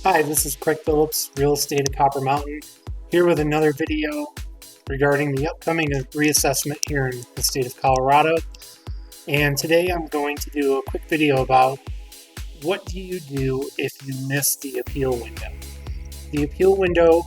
Hi, this is Craig Phillips, Real Estate at Copper Mountain, here with another video regarding the upcoming reassessment here in the state of Colorado. And today I'm going to do a quick video about what do you do if you miss the appeal window. The appeal window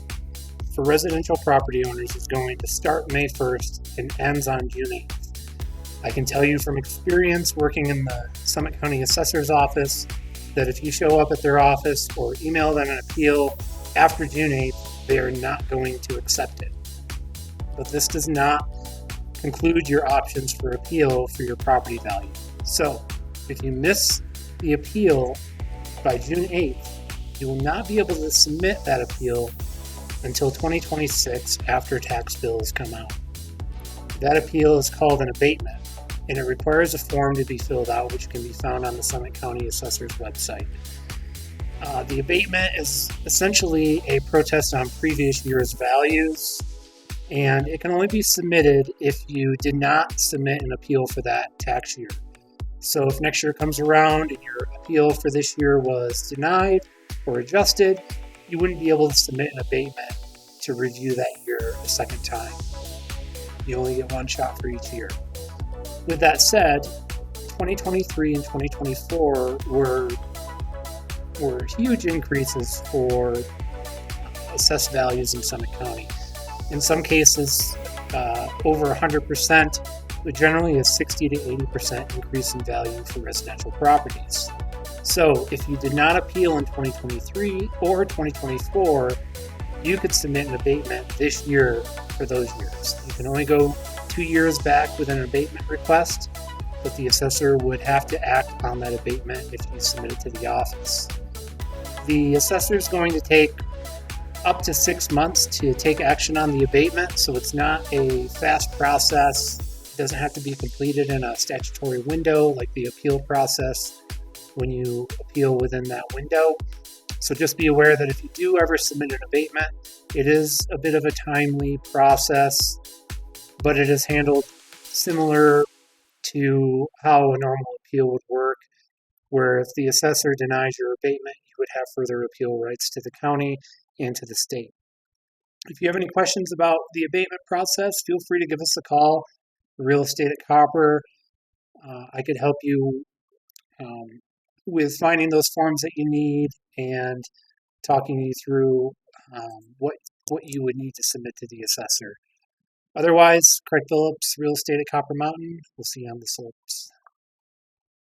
for residential property owners is going to start May 1st and ends on June 8th. I can tell you from experience working in the Summit County Assessor's Office that if you show up at their office or email them an appeal after June 8th, they are not going to accept it. But this does not conclude your options for appeal for your property value. So if you miss the appeal by June 8th, you will not be able to submit that appeal until 2026 after tax bills come out. That appeal is called an abatement, and it requires a form to be filled out, which can be found on the Summit County Assessor's website. The abatement is essentially a protest on previous year's values, and it can only be submitted if you did not submit an appeal for that tax year. So if next year comes around and your appeal for this year was denied or adjusted, you wouldn't be able to submit an abatement to review that year a second time. You only get one shot for each year. With that said, 2023 and 2024 were huge increases for assessed values in Summit County. In some cases, over 100%, but generally a 60 to 80% increase in value for residential properties. So if you did not appeal in 2023 or 2024, you could submit an abatement this year for those years. You can only go 2 years back with an abatement request, but the assessor would have to act on that abatement if you submit it to the office. The assessor is going to take up to 6 months to take action on the abatement, so it's not a fast process. It doesn't have to be completed in a statutory window like the appeal process when you appeal within that window. So just be aware that if you do ever submit an abatement, it is a bit of a timely process, but it is handled similar to how a normal appeal would work, where if the assessor denies your abatement, you would have further appeal rights to the county and to the state. If you have any questions about the abatement process, feel free to give us a call. Real Estate at Copper. I could help you with finding those forms that you need and talking you through what you would need to submit to the assessor. Otherwise, Craig Phillips, Real Estate at Copper Mountain. We'll see you on the slopes.